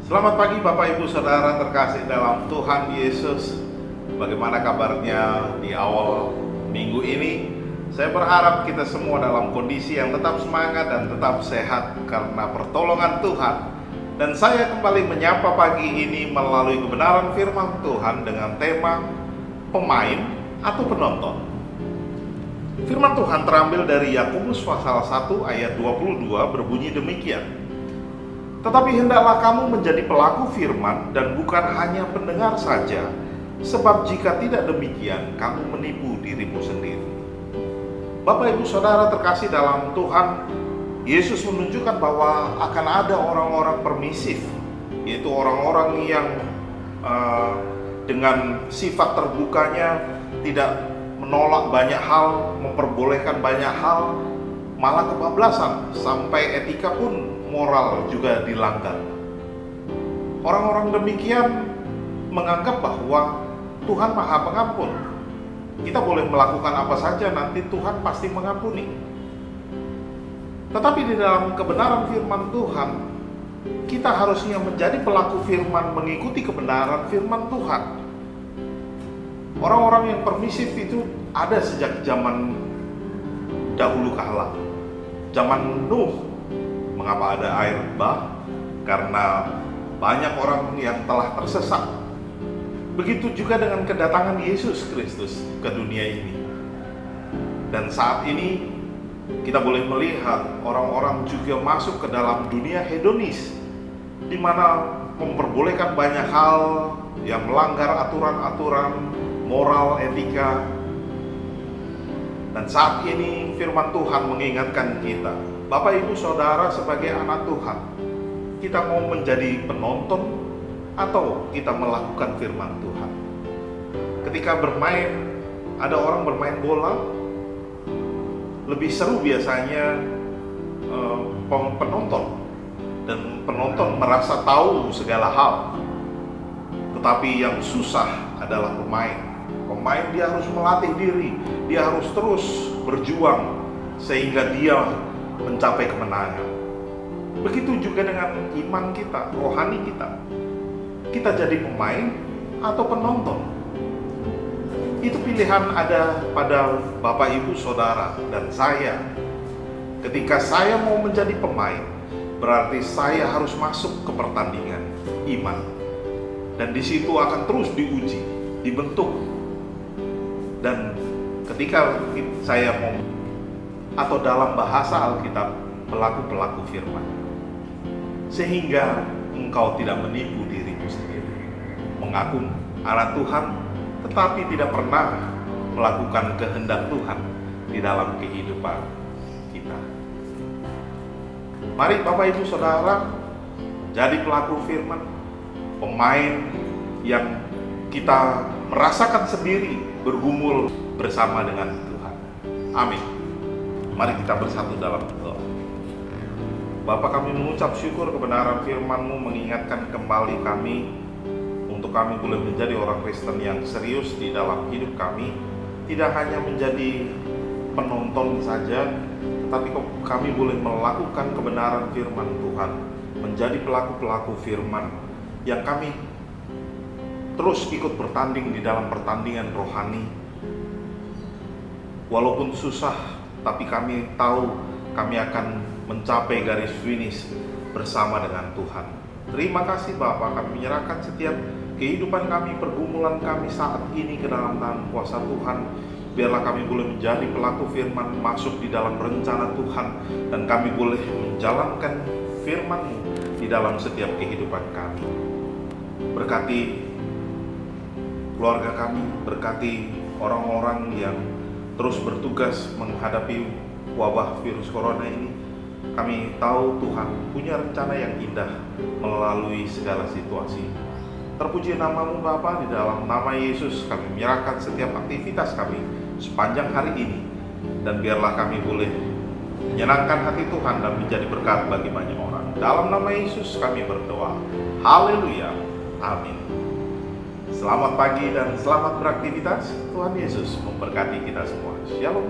Selamat pagi Bapak Ibu Saudara terkasih dalam Tuhan Yesus. Bagaimana kabarnya di awal minggu ini? Saya berharap kita semua dalam kondisi yang tetap semangat dan tetap sehat karena pertolongan Tuhan. Dan saya kembali menyapa pagi ini melalui kebenaran firman Tuhan dengan tema pemain atau penonton. Firman Tuhan terambil dari Yakobus pasal 1 ayat 22 berbunyi demikian. Tetapi hendaklah kamu menjadi pelaku firman dan bukan hanya pendengar saja, sebab jika tidak demikian, kamu menipu dirimu sendiri. Bapak Ibu Saudara terkasih dalam Tuhan, Yesus menunjukkan bahwa akan ada orang-orang permisif, yaitu orang-orang yang dengan sifat terbukanya tidak menolak banyak hal, memperbolehkan banyak hal, malah kebablasan, sampai etika pun moral juga dilanggar. Orang-orang demikian menganggap bahwa Tuhan Maha Pengampun. Kita boleh melakukan apa saja, nanti Tuhan pasti mengampuni. Tetapi di dalam kebenaran firman Tuhan, kita harusnya menjadi pelaku firman, mengikuti kebenaran firman Tuhan. Orang-orang yang permisif itu ada sejak zaman dahulu kala. Zaman Nuh. Mengapa ada air bah? Karena banyak orang yang telah tersesat. Begitu juga dengan kedatangan Yesus Kristus ke dunia ini. Dan saat ini kita boleh melihat orang-orang juga masuk ke dalam dunia hedonis, di mana memperbolehkan banyak hal yang melanggar aturan-aturan moral, etika. Dan saat ini firman Tuhan mengingatkan kita, Bapak Ibu Saudara sebagai anak Tuhan, kita mau menjadi penonton atau kita melakukan firman Tuhan. Ketika bermain, ada orang bermain bola, lebih seru biasanya penonton. Dan penonton merasa tahu segala hal. Tetapi yang susah adalah pemain. Pemain dia harus melatih diri, dia harus terus berjuang sehingga dia mencapai kemenangan. Begitu juga dengan iman kita, rohani kita. Kita jadi pemain atau penonton. Itu pilihan ada pada Bapak Ibu Saudara dan saya. Ketika saya mau menjadi pemain, berarti saya harus masuk ke pertandingan iman. Dan di situ akan terus diuji, dibentuk. Dan ketika saya mau, atau dalam bahasa Alkitab, pelaku-pelaku firman, sehingga engkau tidak menipu dirimu sendiri, mengaku anak Tuhan tetapi tidak pernah melakukan kehendak Tuhan di dalam kehidupan kita. Mari Bapak Ibu Saudara jadi pelaku firman, pemain yang kita merasakan sendiri bergumul bersama dengan Tuhan. Amin. Mari kita bersatu dalam doa. Bapa, kami mengucap syukur kebenaran firman-Mu mengingatkan kembali kami untuk kami boleh menjadi orang Kristen yang serius di dalam hidup kami, tidak hanya menjadi penonton saja, tetapi kami boleh melakukan kebenaran firman Tuhan, menjadi pelaku-pelaku firman yang kami terus ikut bertanding di dalam pertandingan rohani. Walaupun susah, tapi kami tahu kami akan mencapai garis finish bersama dengan Tuhan. Terima kasih Bapa, kami menyerahkan setiap kehidupan kami, pergumulan kami saat ini ke dalam tangan kuasa Tuhan. Biarlah kami boleh menjadi pelaku firman, masuk di dalam rencana Tuhan, dan kami boleh menjalankan firman-Mu di dalam setiap kehidupan kami. Berkati keluarga kami, berkati orang-orang yang terus bertugas menghadapi wabah virus corona ini. Kami tahu Tuhan punya rencana yang indah melalui segala situasi. Terpuji nama-Mu Bapa, di dalam nama Yesus kami menyerahkan setiap aktivitas kami sepanjang hari ini. Dan biarlah kami boleh menyenangkan hati Tuhan dan menjadi berkat bagi banyak orang. Dalam nama Yesus kami berdoa. Haleluya. Amin. Selamat pagi dan selamat beraktivitas. Tuhan Yesus memberkati kita semua. Shalom.